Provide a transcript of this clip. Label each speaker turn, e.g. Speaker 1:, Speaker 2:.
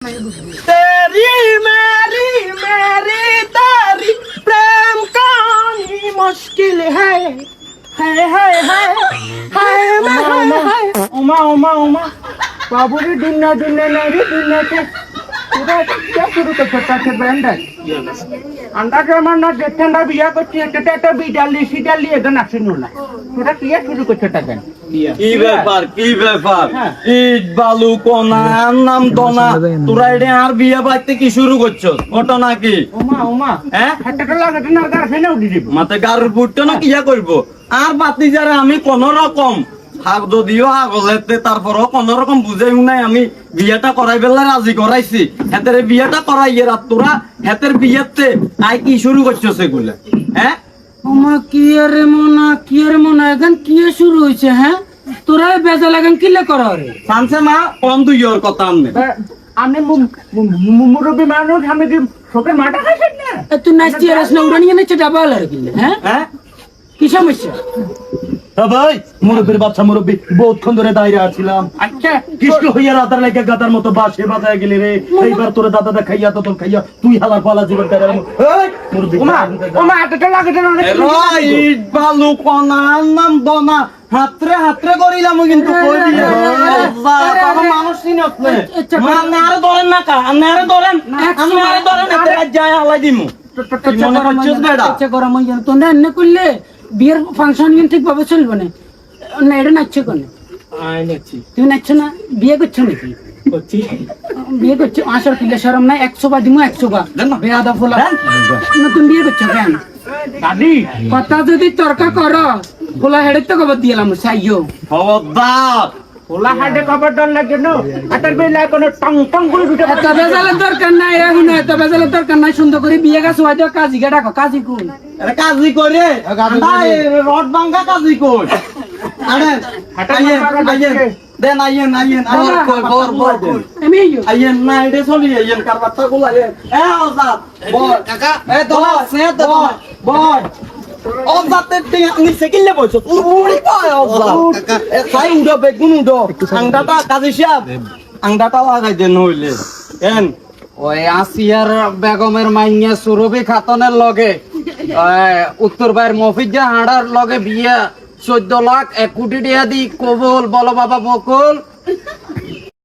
Speaker 1: तेरी मेरी मेरी तेरी प्रेम कहानी मुश्किल है उमा उमा उमा बाबू रे दुनिया दुनिया नहीं दुनिया के पूरा क्या शुरू कर सकता है ब्रांड अंडा के मारना देखते ना बिया को टेटा भी डाली सी डाली एकदम एक्शन होला पूरा क्या शुरू कर सकता है
Speaker 2: কি ব্যাপার ইট বালু কোনা নাম দোনা তোরা এটা আর বিয়ে বাড়তে কি শুরু করছো ঘটনা কি
Speaker 1: উমা উমা
Speaker 2: হ্যাঁ
Speaker 1: হাতটা লাগাতে না গার ফেনে উঠি দিব
Speaker 2: মাতে গার বুটটা না কিয়া করব আর বাতি যারা আমি কোন রকম হাক যদিও আগলেতে তারপরও কোন রকম বুঝাই নাই আমি বিয়েটা করাই বেলা রাজি করাইছি হেতের বিয়েটা করাইয়ে রাত তোরা হেতের বিয়েতে আই কি শুরু করছো সেগুলা হ্যাঁ
Speaker 3: ওমা কি আর মনা এখন কি শুরু হইছে হ্যাঁ তোরা বেজা লাগান কিলে করা রে
Speaker 2: সানসে মা কোন দুই ওর কথা আমনে
Speaker 1: আমি মুরব্বী মানুষ আমি কি শোকের মাটা খাইছেন না
Speaker 3: তুই নাচতি আরস না উড়ানি নেছে ডাবাল আর কিলে হ্যাঁ
Speaker 2: হ্যাঁ
Speaker 3: কি সমস্যা
Speaker 4: ভাই মুরব্বীর বাচ্চা মুরব্বী বহুতক্ষণ ধরে দাঁড়িয়ে আছিলাম
Speaker 1: আচ্ছা
Speaker 4: কৃষ্ণ হইয়া রাতার লাগে গাতার মতো বাসে বাজায় গেলি রে এইবার তোরে দাদা খাইয়া তো তোর খাইয়া তুই হালার পালা জীবন কাটার মুরব্বী
Speaker 1: ওমা হাতটা লাগাতে না
Speaker 2: ইট বালু কোনা নাম দোনা হাতরে হাতরে করিলাম কিন্তু কই দিলে বাবা মানুষ চিনছ না মানে আরে ধরেন না কা আরে ধরেন আমি আরে ধরেন এতে যায় আলাই দিমু মনে করছিস বেড়া
Speaker 3: আচ্ছা গরম হই জানো তোমরা এনে করলে বিয়ের ফাংশন কিন্তু ঠিকভাবে চলবে না না এটা নাচছে কোন
Speaker 1: আই নাচি
Speaker 3: তুমি নাচছো না বিয়ে করছো নাকি
Speaker 1: করছি
Speaker 3: বিয়ে করছো আসার কিলে শরম নাই 100 বা দিমু 100 বা বেয়াদা ফুলা না তুমি বিয়ে করছো কেন
Speaker 1: দাদি
Speaker 3: কথা যদি তর্ক করো ফুলা হেডে তো কবর দিলাম সাইয়ো
Speaker 2: খবরদার
Speaker 1: ওলা হাতে কভার দল লাগে নো আটার বেলা কোন টং টং করে উঠে
Speaker 3: এত বেজালের দরকার নাই এখন এত বেজালের দরকার নাই সুন্দর করে বিয়ে গা সোয়া দিও কাজী গা ডাকো কাজী কোন
Speaker 2: আরে কাজি করে রড ভাঙা কাজি কই আরে আইয়েন দেন আইয়েন বর
Speaker 3: আমি আইয়ো
Speaker 2: আইয়েন না এটা চলি আইয়েন কারবারটা গুলা এ ওজাত বল কাকা এ দোলা সে তো বল ওজাতে নিচে কিলে বইছো উড়ি কয় ওজাত কাকা সাই উড়ো বেগুন উড়ো আংডাটা কাজি সাহেব আংডাটা লাগাই দেন হইলে এন
Speaker 5: ওই আসিয়ার বেগমের মাইয়া সুরভি খাতনের লগে উত্তর বাইর মফিজা হাঁড়ার লগে বিয়া 14 লাখ 1 কোটি টাকা দি কবুল বলো বাবা বকুল